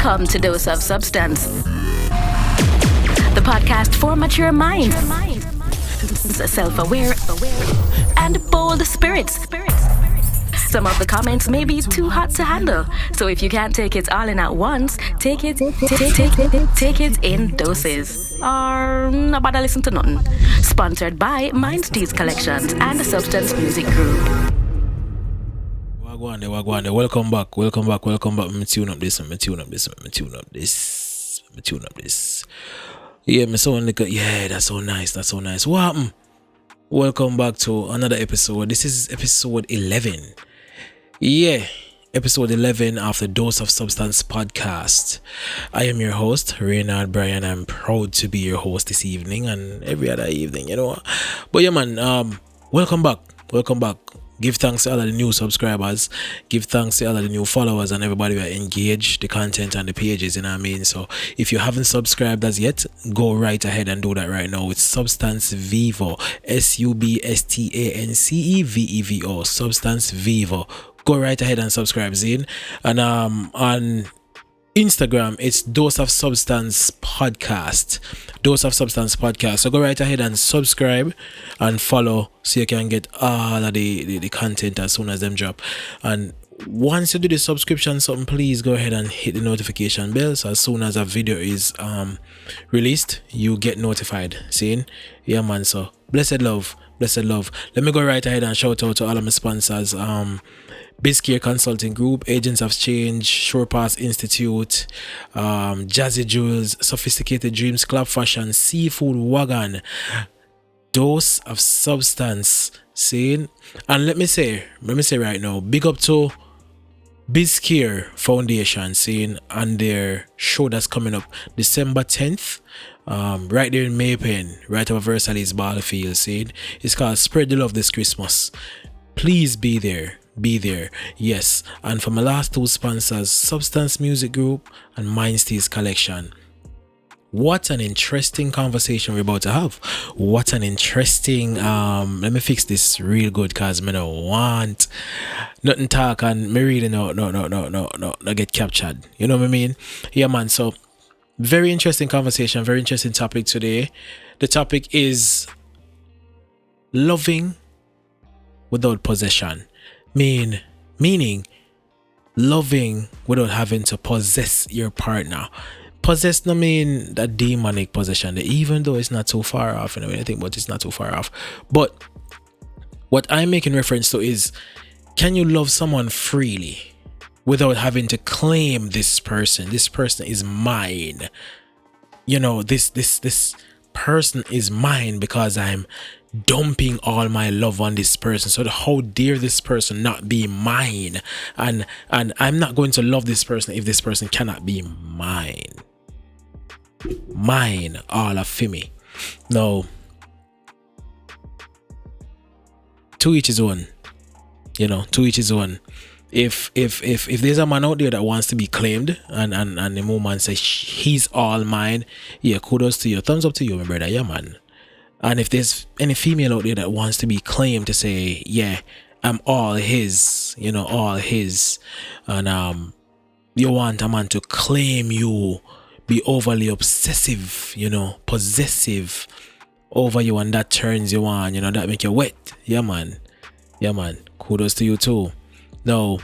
Welcome to Dose of Substance, the podcast for mature minds, self-aware, and bold spirits. Some of the comments may be too hot to handle, so if you can't take it all in at once, take it in doses. Or nobody listen to nothing. Sponsored by Mindsteez Collections and the Substance Music Group. Wagwan. Welcome back. Me tune up this. Yeah, me sound like that's so nice. What happened? Welcome back to another episode. This is episode 11. Yeah, episode 11 of the Dose of Substance podcast. I am your host, Reynard Bryan. I'm proud to be your host this evening and every other evening, you know. But yeah, man, welcome back. Give thanks to all of the new subscribers. Give thanks to all of the new followers and everybody who are engaged the content and the pages, you know what I mean? So if you haven't subscribed as yet, go right ahead and do that right now. It's Substance Vivo. SUBSTANCEVEVO. Substance Vivo. Go right ahead and subscribe, Zine. And on Instagram, it's Dose of Substance Podcast. So go right ahead and subscribe and follow so you can get all of the content as soon as them drop. And once you do the subscription, please go ahead and hit the notification bell so as soon as a video is released, you get notified. Seeing? Yeah, man. So blessed love. Let me go right ahead and shout out to all of my sponsors. 𝘵𝘂𝘪𝘴 Consulting Group, Agents of Change, Shorepass Institute, Jazzy Jewels, Sophisticated Dreams, Club Fashion, Seafood Wagon, Dose of Substance, saying, and let me say right now, big up to 𝘵𝘂𝘪𝘴 Foundation, saying, and their show that's coming up December 10th, right there in Maypen, right over Versailles Battlefield, saying, it's called Spread the Love This Christmas. Please be there. Yes. And for my last two sponsors, Substance Music Group and Mindsteez Collection. What an interesting conversation we're about to have. What an interesting let me fix this real good cause I don't want nothing talk and me really no get captured. You know what I mean? Yeah, man. So very interesting conversation, very interesting topic today. The topic is loving without possession. Meaning loving without having to possess your partner. Possess no mean that demonic possession, even though it's not too far off, I think, but it's not too far off. But what I'm making reference to is, can you love someone freely without having to claim this person? This person is mine. You know, this person is mine because I'm dumping all my love on this person. So how dare this person not be mine? And I'm not going to love this person if this person cannot be mine. Mine, all of me. No. To each his own. You know, to each his own. If there's a man out there that wants to be claimed and the woman says he's all mine, yeah, kudos to you. Thumbs up to you, my brother. Yeah, man. And if there's any female out there that wants to be claimed to say, yeah, I'm all his, you know, all his, and you want a man to claim you, be overly obsessive, you know, possessive over you, and that turns you on, you know, that make you wet. Yeah, man. Kudos to you too. Now,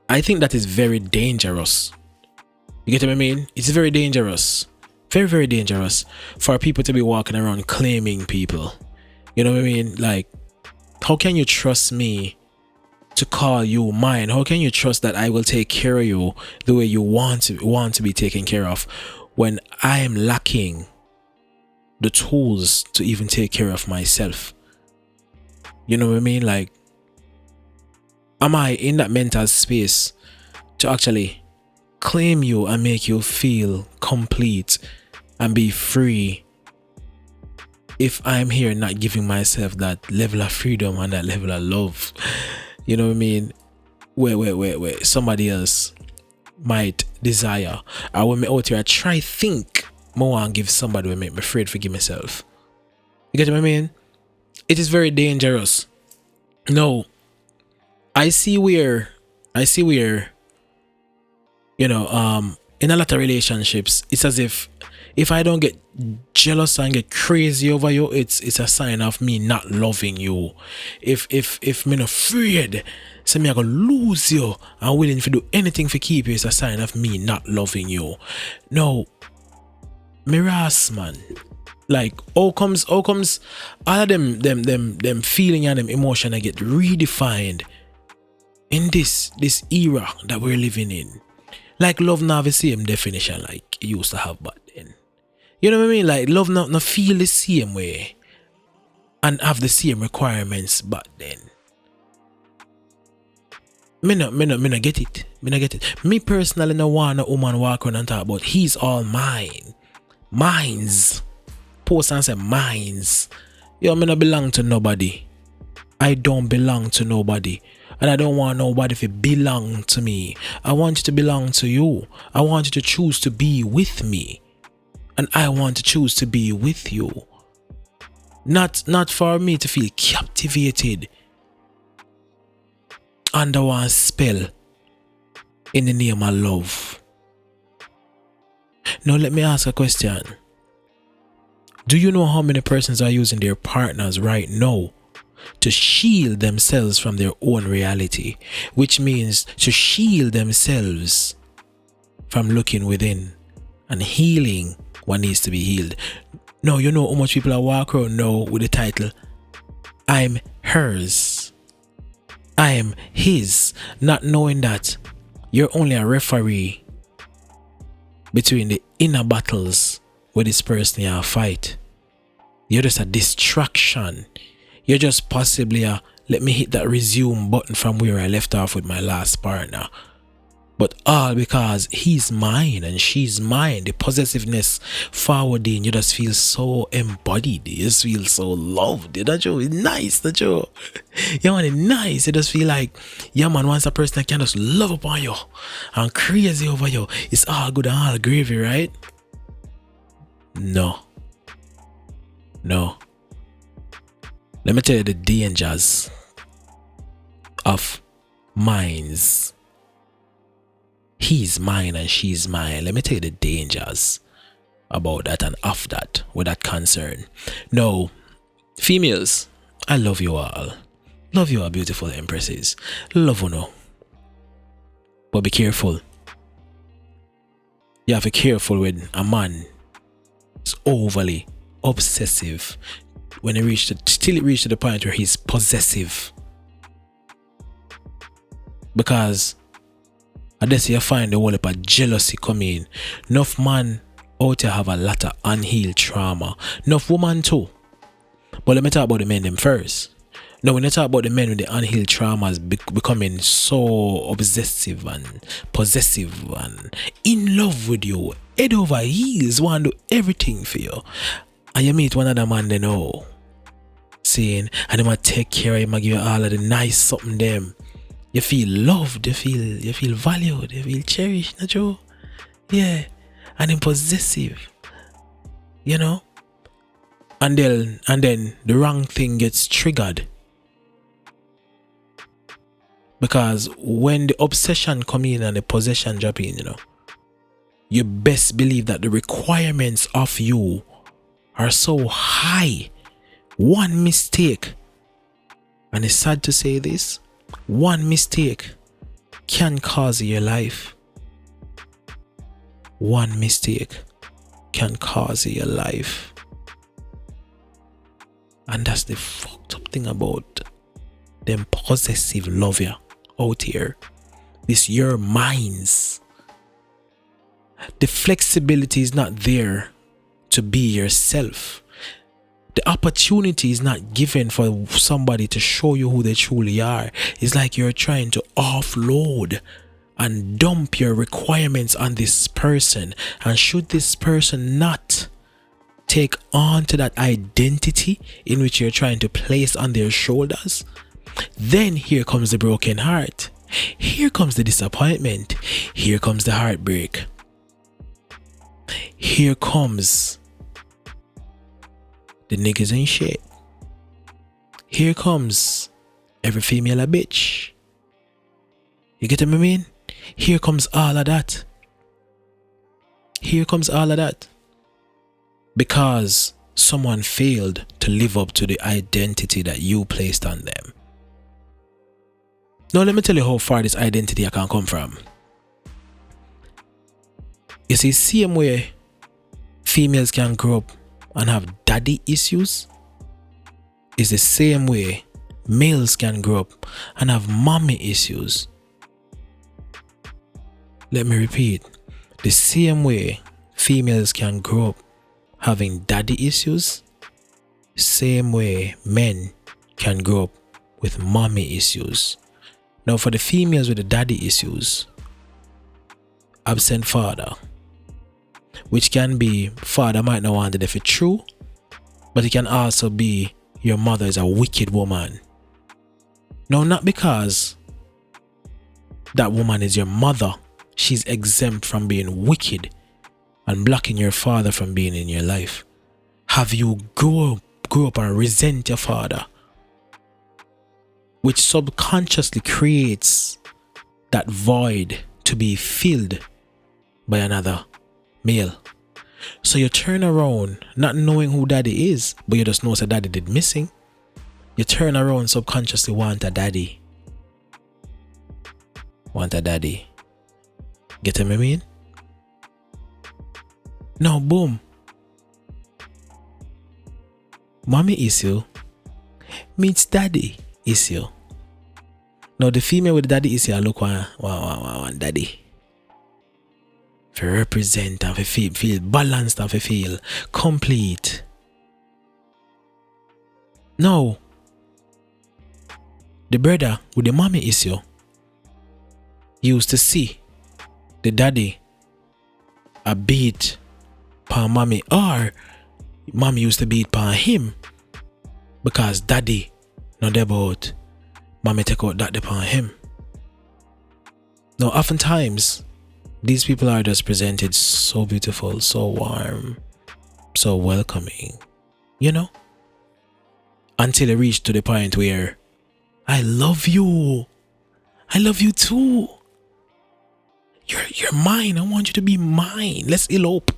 I think that is very dangerous. You get what I mean? It's very dangerous. Very, very dangerous for people to be walking around claiming people. You know what I mean? Like, how can you trust me to call you mine? How can you trust that I will take care of you the way you want to be taken care of when I am lacking the tools to even take care of myself? You know what I mean? Like, am I in that mental space to actually claim you and make you feel complete and be free if I'm here not giving myself that level of freedom and that level of love? You know what I mean? Wait. Somebody else might desire. I will me out here, I try think more and give somebody will make me afraid forgive myself. You get what I mean? It is very dangerous. No, I see where in a lot of relationships, it's as if I don't get jealous and get crazy over you, it's a sign of me not loving you. If me not afraid, say me I gonna lose you and willing to do anything to keep you, it's a sign of me not loving you. No, me ras, man. Like how comes all of them feeling and them emotion I get redefined in this era that we're living in. Like love now have the same definition like it used to have back then. You know what I mean? Like love not feel the same way and have the same requirements back then. Me not get it. Me not get it. Me personally no want a woman walk around and talk about he's all mine. Mines. Post and say mines. Yo, me not belong to nobody. I don't belong to nobody. And I don't want nobody to belong to me. I want you to belong to you. I want you to choose to be with me. And I want to choose to be with you. Not for me to feel captivated under one spell in the name of love. Now let me ask a question. Do you know how many persons are using their partners right now to shield themselves from their own reality, which means to shield themselves from looking within and healing what needs to be healed? No, you know how much people are walking around now with the title, I'm hers, I am his, not knowing that you're only a referee between the inner battles with this person you fight. You're just a distraction. You're just possibly a let me hit that resume button from where I left off with my last partner. But all because he's mine and she's mine. The possessiveness forwarding, you just feel so embodied. You just feel so loved. That you it's nice, that you. Yeah, man, it's nice. You just feel like, yeah, man, once a person that can just love upon you and crazy over you, it's all good and all gravy, right? No. Let me tell you the dangers of minds. He's mine and she's mine. Let me tell you the dangers about that and of that with that concern. No, females, I love you all. Love you all, beautiful empresses. Love you know. But be careful. You have to be careful when a man is overly obsessive when he till it reached to the point where he's possessive. Because I guess you find the whole heap of jealousy coming. Enough man out here have a lot of unhealed trauma. Enough woman too. But let me talk about the men them first. Now when you talk about the men with the unhealed traumas becoming so obsessive and possessive and in love with you, head over heels, want to do everything for you. And you meet one other man they know, saying, and they might take care of you, might give you all of the nice something them. You feel loved, you feel valued, you feel cherished, not true? Yeah. And then possessive. You know? And then the wrong thing gets triggered. Because when the obsession come in and the possession drop in, you know, you best believe that the requirements of you are so high. One mistake, and it's sad to say this, one mistake can cause your life. One mistake can cause your life. And that's the fucked up thing about them possessive love you out here. This your minds. The flexibility is not there to be yourself. The opportunity is not given for somebody to show you who they truly are. It's like you're trying to offload and dump your requirements on this person. And should this person not take on to that identity in which you're trying to place on their shoulders, then here comes the broken heart. Here comes the disappointment. Here comes the heartbreak. Here comes the niggas ain't shit. Here comes every female a bitch. You get what I mean? Here comes all of that. Here comes all of that. Because someone failed to live up to the identity that you placed on them. Now let me tell you how far this identity can come from. You see, same way females can grow up and have daddy issues is the same way males can grow up and have mommy issues. Let me repeat. The same way females can grow up having daddy issues, same way men can grow up with mommy issues. Now for the females with the daddy issues, absent father, which can be father might not want it if it's true, but it can also be your mother is a wicked woman. No, not because that woman is your mother, she's exempt from being wicked and blocking your father from being in your life. Have you grew up and resent your father, which subconsciously creates that void to be filled by another male? So you turn around not knowing who daddy is, but you just know that daddy did missing. You turn around subconsciously want a daddy. Want a daddy. Get what I mean? Now boom. Mommy issue meets daddy issue. Now the female with the daddy issue I look one daddy. To represent and to feel balanced and to feel complete. Now the brother with the mommy issue used to see the daddy a beat pan mommy, or mommy used to beat pan him because daddy not about mommy take out that upon him. Now oftentimes these people are just presented so beautiful, so warm, so welcoming, you know, until they reach to the point where I love you too, you're mine, I want you to be mine, let's elope.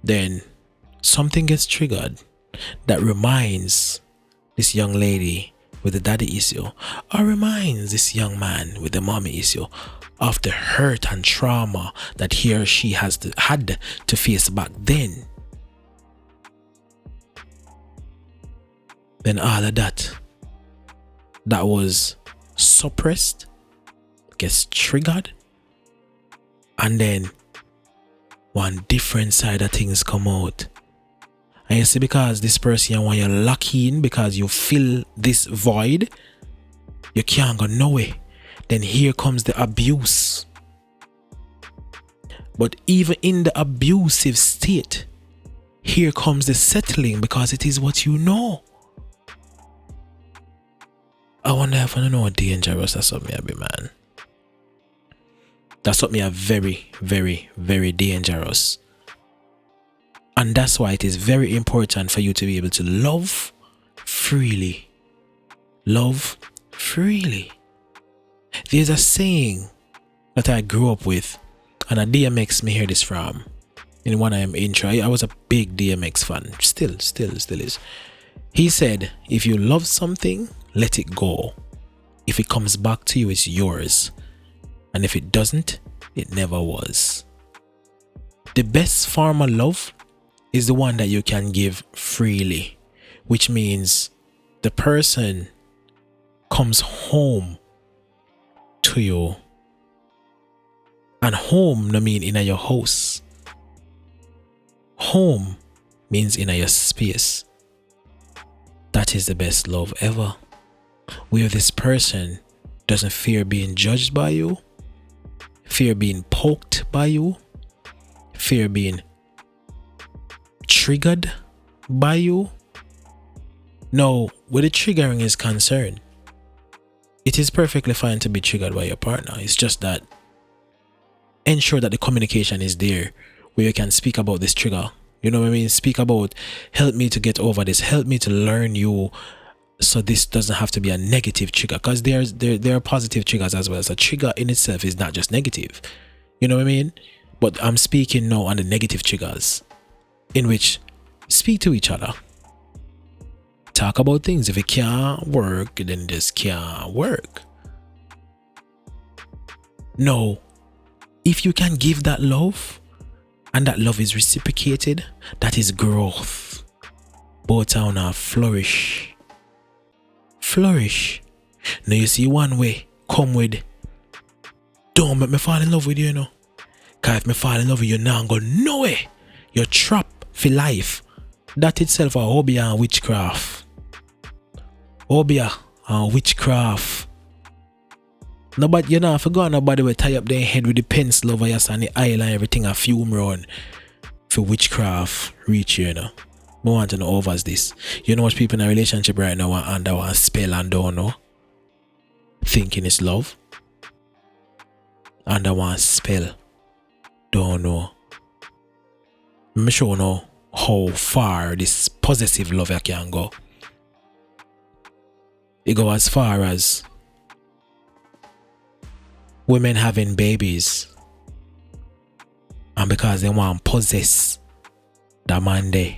Then something gets triggered that reminds this young lady with the daddy issue, or reminds this young man with the mommy issue of the hurt and trauma that he or she had to face back then. Then all of that was suppressed gets triggered, and then one different side of things come out. And you see, because this person you want you lock in because you feel this void, you can't go nowhere. Then here comes the abuse. But even in the abusive state, here comes the settling because it is what you know. I wonder if I don't know what dangerous that's something I be, man. That's something very, very, very dangerous. And that's why it is very important for you to be able to love freely. Love freely. There's a saying that I grew up with, and a DMX me hear this from in one of them intro. I was a big DMX fan. Still is. He said, if you love something, let it go. If it comes back to you, it's yours. And if it doesn't, it never was. The best form of love is the one that you can give freely, which means the person comes home to you. And home no mean in your house. Home means in your space. That is the best love ever. Where this person doesn't fear being judged by you, fear being poked by you, fear being triggered by you. Now, where the triggering is concerned, it is perfectly fine to be triggered by your partner. It's just that ensure that the communication is there where you can speak about this trigger. You know what I mean? Speak about, help me to get over this, help me to learn you, so this doesn't have to be a negative trigger, because there are positive triggers as well. So trigger in itself is not just negative. You know what I mean? But I'm speaking now on the negative triggers, in which speak to each other. Talk about things. If it can't work, then it just can't work. No. If you can give that love, and that love is reciprocated, that is growth. Both are now flourish. Flourish. Now you see one way, come with, don't make me fall in love with you, you know. Cause if me fall in love with you now, go no way. You're trapped for life. That itself a hobby and witchcraft. Hobby and witchcraft. Nobody, you know, if you go on nobody will tie up their head with the pencil over your and the eyeliner, everything a fume run for witchcraft reach you, know. I want to know overs this. You know what people in a relationship right now are under one spell and don't know. Thinking it's love. Under one spell. Don't know. I'm sure know how far this possessive love can go. It go as far as women having babies, and because they want to possess the man there,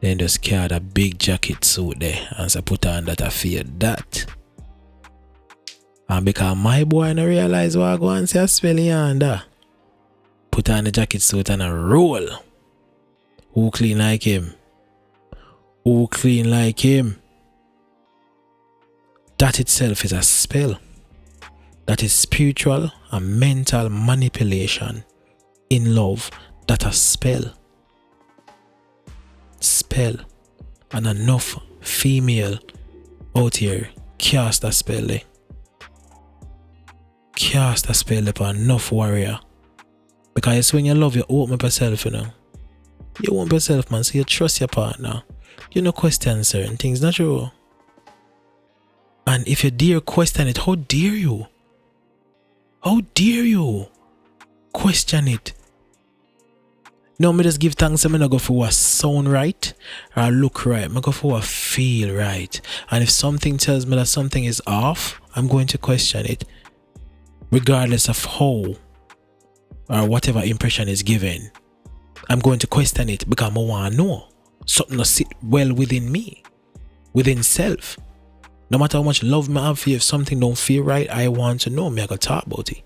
then just carry a big jacket suit there and so put on that I fear that. And because my boy no realize what I go and say a spelling under, put on the jacket suit and a roll. Who clean like him? Who clean like him? That itself is a spell. That is spiritual and mental manipulation in love. That a spell. Spell. And enough female out here cast a spell. Cast a spell upon enough warrior. Because it's when you love, you open up yourself, you know. You open up yourself, man, so you trust your partner. You know, question certain things, not true. And if you dare question it, how dare you? How dare you question it? No, me just give thanks. I'm not go for what sound right or look right. I go for what feel right. And if something tells me that something is off, I'm going to question it, regardless of how or whatever impression is given. I'm going to question it because I want to know something to sit well within me, within self. No matter how much love me have for you, if something don't feel right, I want to know. Me, I gotta talk about it.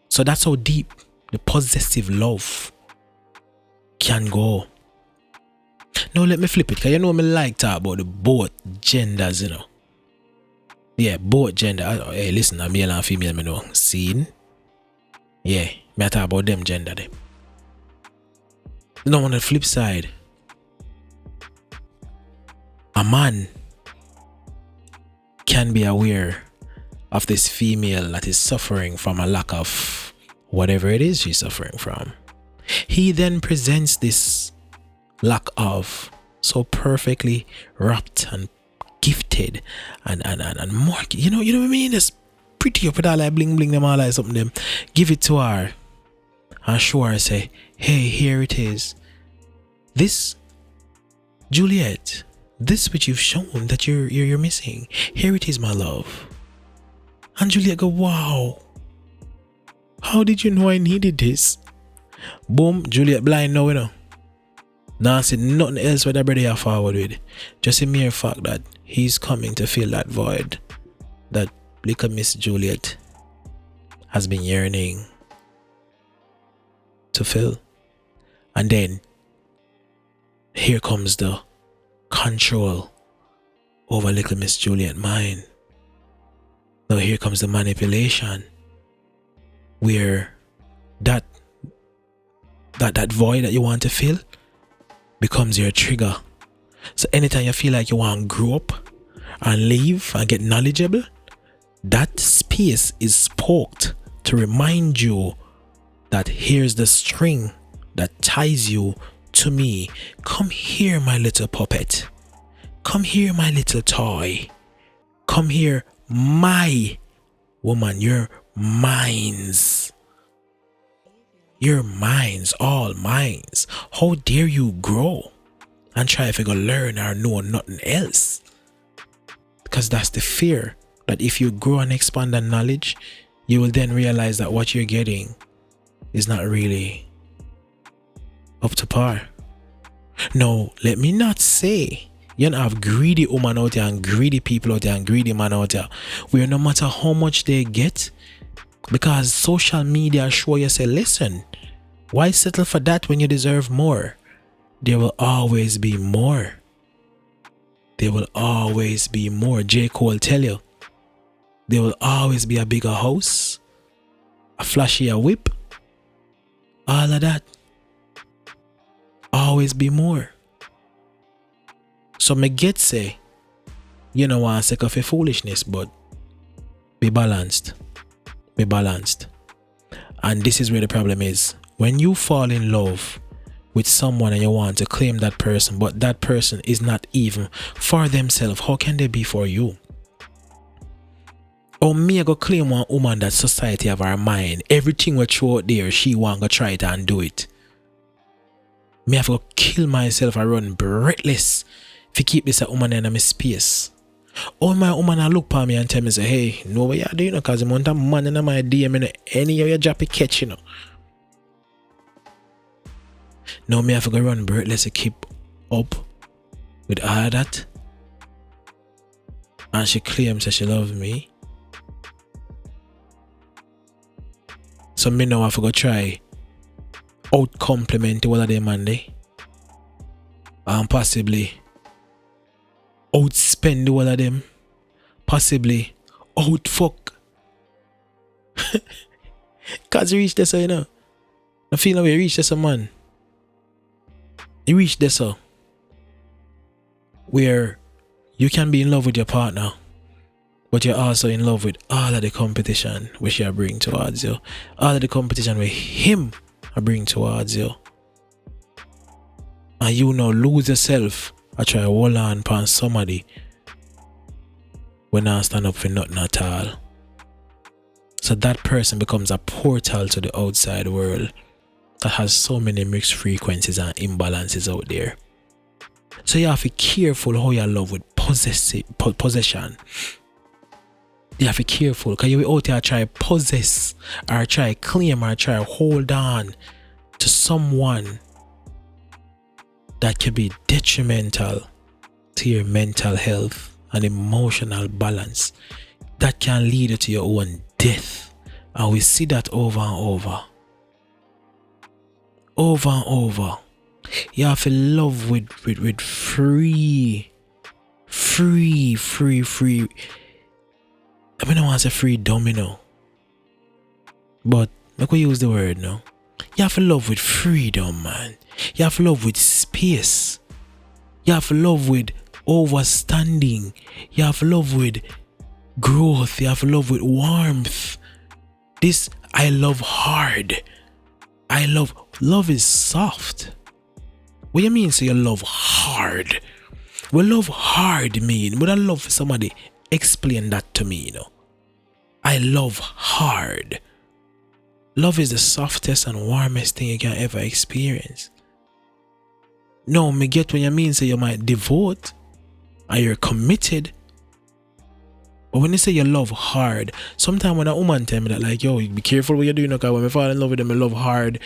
So that's how deep the possessive love can go. Now let me flip it, because you know me like talk about the both genders, you know. Yeah, both gender. Hey, listen, I'm male and female, me know. Seen? Yeah, me talk about them gender them. Now on the flip side, a man can be aware of this female that is suffering from a lack of whatever it is she's suffering from. He then presents this lack of so perfectly wrapped and gifted and more, you know what I mean? It's pretty up with all like bling bling them all like something them. Give it to her and show her, say, hey, here it is. This, Juliet, this which you've shown that you're missing. Here it is, my love. And Juliet go, wow. How did you know I needed this? Boom, Juliet blind now, you know. Now see nothing else with the brother you're forward with. Just a mere fact that he's coming to fill that void that little Miss Juliet has been yearning to fill. And then here comes the control over little Miss Juliet mind. Now here comes the manipulation, where that void that you want to fill becomes your trigger. So anytime you feel like you want to grow up and leave and get knowledgeable, that space is poked to remind you that here's the string that ties you to me. Come here, my little puppet. Come here, my little toy. Come here, my woman. You're mines. You're mines, all mines. How dare you grow and try if you go learn or know nothing else? Because that's the fear that if you grow and expand that knowledge, you will then realize that what you're getting is not really up to par. Now, let me not say you don't have greedy women out there and greedy people out there and greedy man out there where no matter how much they get, because social media show you say, listen, why settle for that when you deserve more? There will always be more. There will always be more. J. Cole tell you, there will always be a bigger house, a flashier whip, all of that. Always be more. So me get say, you know what, sick of your foolishness, but be balanced. Be balanced. And this is where the problem is. When you fall in love with someone and you want to claim that person, but that person is not even for themselves, how can they be for you? Or me I go claim one woman that society have her mind. Everything we throw out there, she want to try it and do it. Me have to kill myself and run breathless if you keep this a woman in my space. All my woman I look at me and tell me say, hey, no what you doing, because I'm a man in my DM in any of your job catch, you know. Now me have to go run breathless to keep up with all that. And she claims that she loves me. So me now have to go try out compliment all of them and they, and possibly outspend all of them, possibly out fuck. Cause you reach this, you know. I feel like we reach this, man. You reach this, where you can be in love with your partner, but you're also in love with all of the competition which you bring towards you, all of the competition with him I bring towards you, and you now lose yourself. I try to hold on upon somebody when I stand up for nothing at all. So that person becomes a portal to the outside world that has so many mixed frequencies and imbalances out there. So you have to be careful how you love with possession. You have to be careful because you out there try to possess or try to claim or try to hold on to someone that can be detrimental to your mental health and emotional balance. That can lead you to your own death. And we see that over and over. Over and over. You have to love with free. I mean, I want to say freedom, you know. But make we use the word now. You have to love with freedom, man. You have to love with space. You have to love with overstanding. You have to love with growth. You have to love with warmth. This, I love hard. Love is soft. What do you mean say you love hard? What love hard mean? What I love for somebody explain that to me, you know. I love hard. Love is the softest and warmest thing you can ever experience. No, me get when you mean say you might devote and you're committed. But when you say you love hard, sometimes when a woman tell me that like, yo, be careful what you're doing, because when I fall in love with them, I love hard.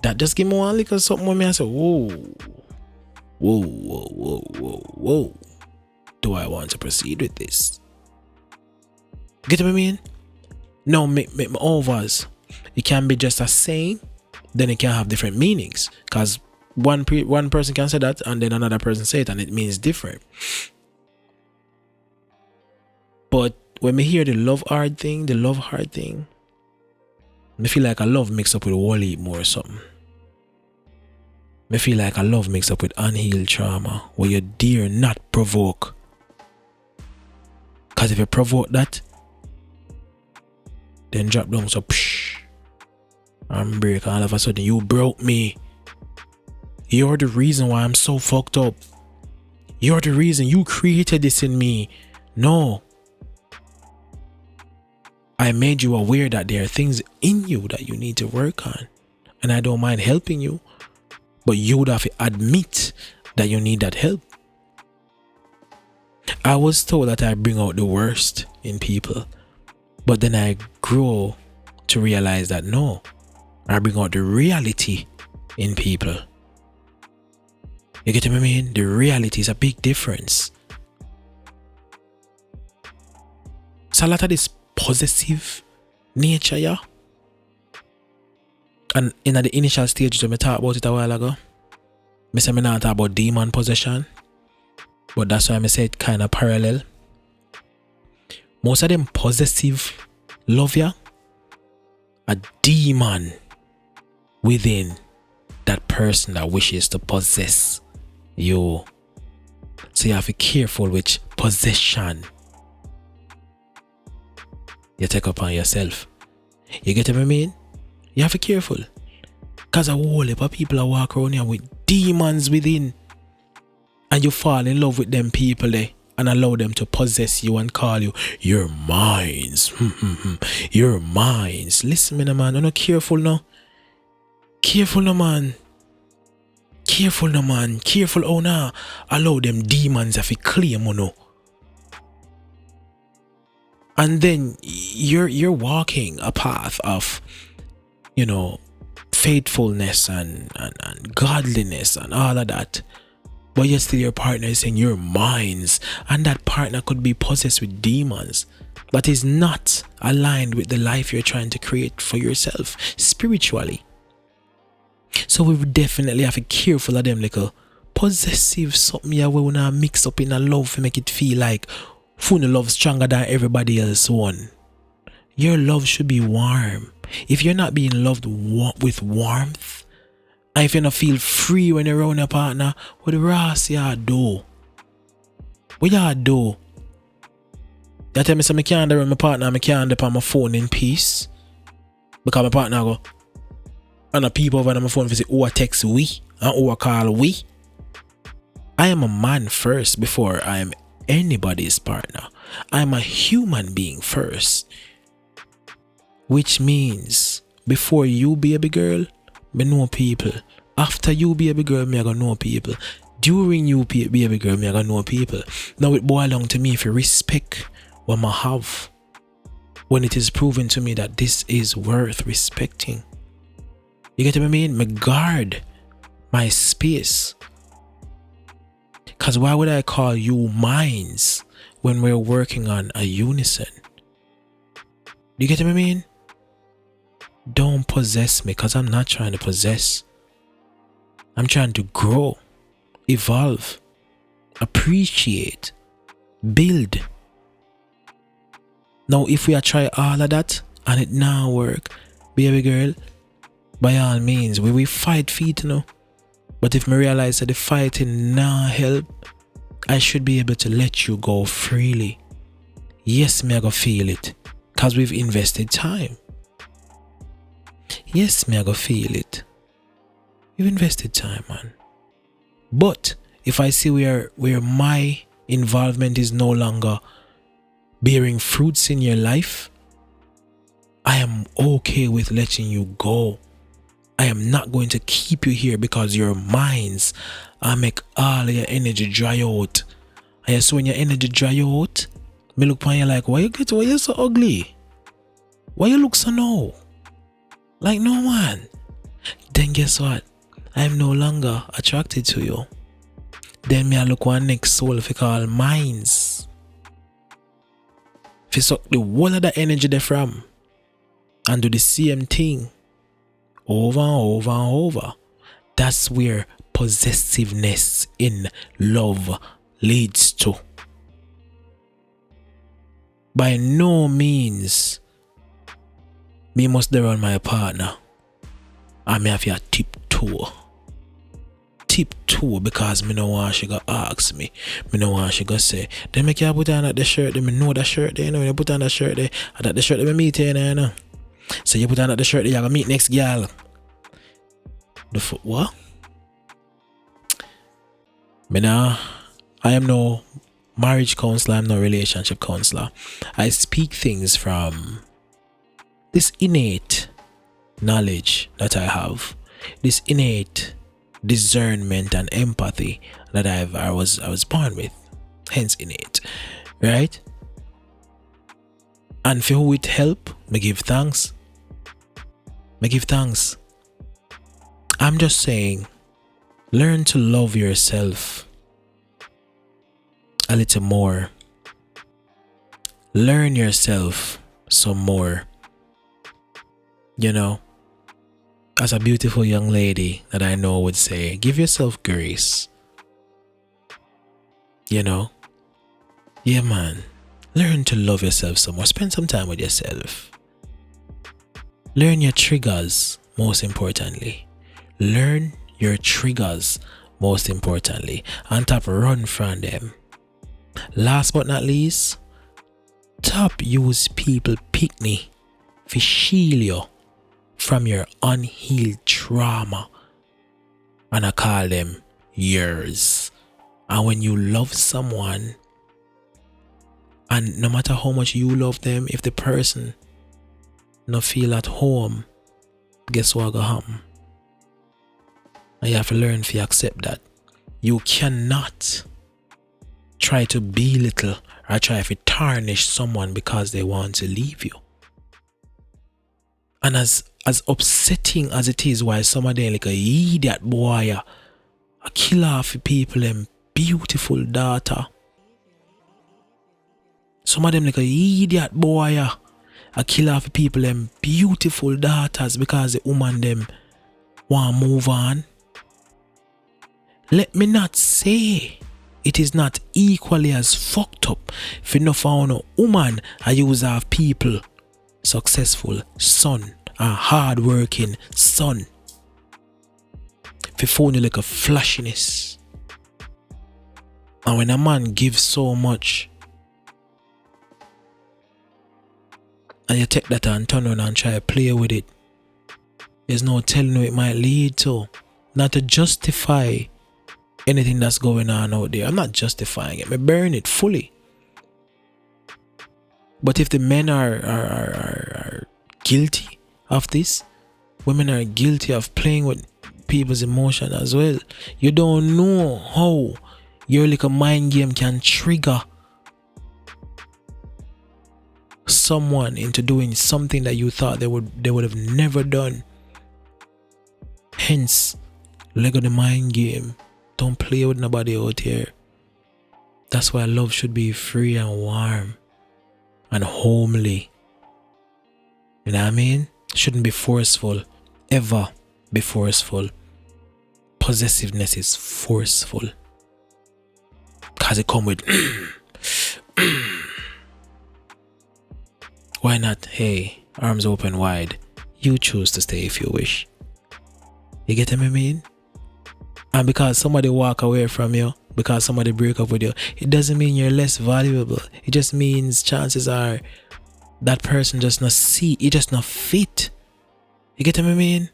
That just give me one little something when me I say, whoa. Do I want to proceed with this? Get what I mean? No, me overs. It can be just a saying, then it can have different meanings. Because one person can say that and then another person say it and it means different. But when we hear the love hard thing, I feel like a love mixed up with 𝘰𝘭𝘵𝘢 or something. I feel like a love mixed up with unhealed trauma where you dare not provoke. Because if you provoke that, then drop down so psh, and break, all of a sudden you broke me. You're the reason why I'm so fucked up. You're the reason you created this in me. No. I made you aware that there are things in you that you need to work on. And I don't mind helping you. But you would have to admit that you need that help. I was told that I bring out the worst in people, but then I grow to realize that no, I bring out the reality in people. You get what I mean? The reality is a big difference. So a lot of this possessive nature, yeah. And in the initial stages when I talked about it a while ago, I said I not talk about demon possession, but that's why I say it kind of parallel. Most of them possessive love ya, a demon within that person that wishes to possess you. So you have to be careful with possession you take upon yourself. You get what I mean? You have to be careful. Because a whole heap of people are walk around here with demons within. And you fall in love with them people there and allow them to possess you and call you your minds. Your minds. Listen, me, man. I'm not careful now. Careful no man. Careful no man. Careful oh nah. Allow them demons if you claim you know. And then you're walking a path of, you know, faithfulness and godliness and all of that. But yet still your partner is saying your minds, and that partner could be possessed with demons that is not aligned with the life you're trying to create for yourself spiritually. So we definitely have to be careful of them little possessive something here where we not mix up in a love to make it feel like Funa love stronger than everybody else one. Your love should be warm. If you're not being loved with warmth, and if you don't feel free when you're around your partner, what the rest you do? What you do? You tell me so I can't around my partner, I can't depend on my phone in peace. Because my partner go, and the people over on my phone say, oh, I text we, and oh, I call we. I am a man first before I am anybody's partner. I am a human being first. Which means, before you baby girl, me know people. After you baby girl, me I gonna know people. During you baby girl, me I gonna know people. Now it boils down to me if you respect what I have. When it is proven to me that this is worth respecting. You get what I mean? Me guard my space. Because why would I call you minds when we're working on a unison? You get what I mean? Don't possess me because I'm not trying to possess. I'm trying to grow, evolve, appreciate, build. Now if we are try all of that and it now work, baby girl, by all means, we fight feet, you know. But if I realize that the fighting now help, I should be able to let you go freely. Yes, me I go feel it. Because we've invested time. Yes, me I go feel it. You've invested time, man. But if I see where my involvement is no longer bearing fruits in your life, I am okay with letting you go. I am not going to keep you here because your minds I make all of your energy dry out. And so when your energy dry out, me look upon you like, why you so ugly? Why you look so no? Like no man. Then guess what? I am no longer attracted to you. Then me I look one next soul if you call minds. If you suck the whole of the energy there from and do the same thing over and over and over. That's where possessiveness in love leads to. By no means me must dare on my partner. I may have to tiptoe because me no want she go ask me. Me no want she go say, then me can put on that the shirt, then me know that shirt there, you know, you put on that shirt there, and that the shirt that me meet here, you know. So you put on that the shirt there, you gonna meet next girl. What? Me now, I am no marriage counselor, I'm no relationship counselor. I speak things from this innate knowledge that I have, this innate discernment and empathy that I was born with. hence innate, right? And for who it help, me give thanks. Me give thanks. I'm just saying, learn to love yourself a little more. Learn yourself some more. You know, as a beautiful young lady that I know would say, give yourself grace. You know, yeah, man. Learn to love yourself some more. Spend some time with yourself. Learn your triggers, most importantly. Learn your triggers, most importantly. And top, run from them. Last but not least, top use people pick-me for shield you from your unhealed trauma. And I call them yours. And when you love someone, and no matter how much you love them, if the person not feel at home, guess what gonna happen? And you have to learn to accept that. You cannot try to belittle or try to tarnish someone because they want to leave you. And as upsetting as it is, why some of them like a idiot boy, a kill off people and beautiful daughter. Some of them like a idiot boy, a kill off people and beautiful daughters because the woman them want to move on. Let me not say it is not equally as fucked up if you not found a woman a use of people, successful son, a hard-working son. If you found you like a flashiness. And when a man gives so much, and you take that and turn on and try to play with it, there's no telling what it might lead to. Not to justify anything that's going on out there. I'm not justifying it. I burn it fully. But if the men are guilty of this, women are guilty of playing with people's emotion as well. You don't know how your little mind game can trigger someone into doing something that you thought they would have never done. Hence, Lego the mind game. Don't play with nobody out here. That's why love should be free and warm and homely. You know what I mean? Shouldn't be forceful. Ever be forceful. Possessiveness is forceful. Cause it come with why not? Hey, arms open wide. You choose to stay if you wish. You get what I mean? And because somebody walk away from you, because somebody break up with you, it doesn't mean you're less valuable. It just means chances are that person just not see, it just not fit. You get what I mean?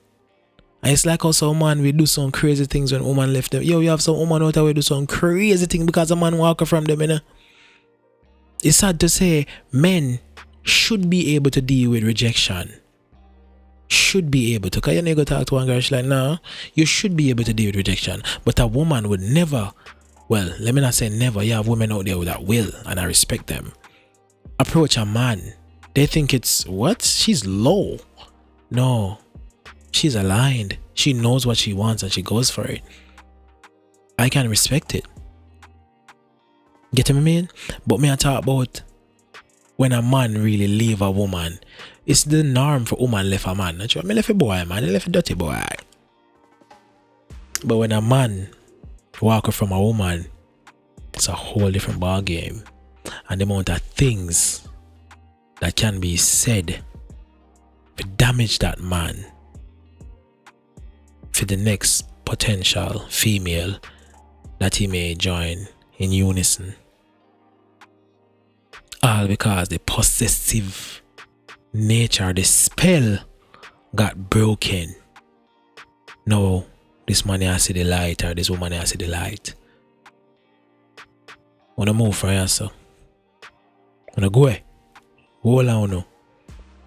And it's like also a man we do some crazy things when woman left them. Yo, you have some woman out there do some crazy thing because a man walk from them, you know? It's sad to say men should be able to deal with rejection. Should be able to. Because you never talk to one girl, she's like, nah, you should be able to deal with rejection. But a woman would never, well, let me not say never, you have women out there that will, and I respect them, approach a man. They think it's, what? She's low. No, she's aligned. She knows what she wants and she goes for it. I can respect it. Get what I mean? But me I talk about when a man really leave a woman. It's the norm for woman left a man. Not sure. I left a boy, man. I left a dirty boy. But when a man walk from a woman, it's a whole different ball game. And the amount of things that can be said to damage that man for the next potential female that he may join in unison. All because the possessive nature, the spell got broken. No, this man has to see the light or this woman has to see the light. Wanna move from here, so wanna go away. Hold on now.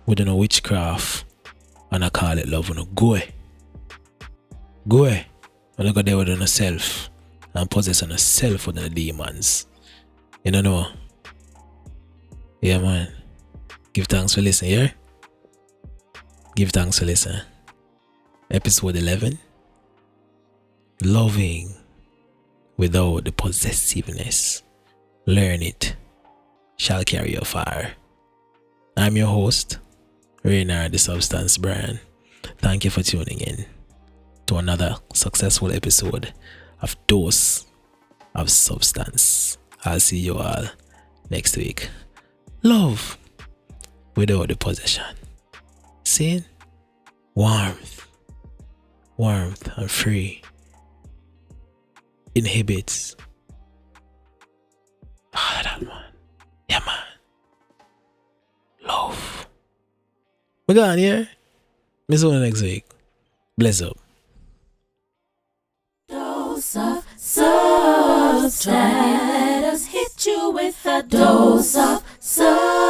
We don't know witchcraft and I call it love. Wanna go away. Go away. Wanna go there with yourself and possess on yourself with the demons. You don't know. Yeah, man. Give thanks for listening, yeah? Give thanks for listening. Episode 11. Loving without the possessiveness. Learn it. Shall carry your fire. I'm your host, Reynard the Substance Brand. Thank you for tuning in to another successful episode of Dose of Substance. I'll see you all next week. Love without the possession. See? Warmth and free inhibits all of that, man. Yeah, man. Love. We're gone here. Miss you next week. Bless up. Dose of substance. Let us hit you with a dose of substance.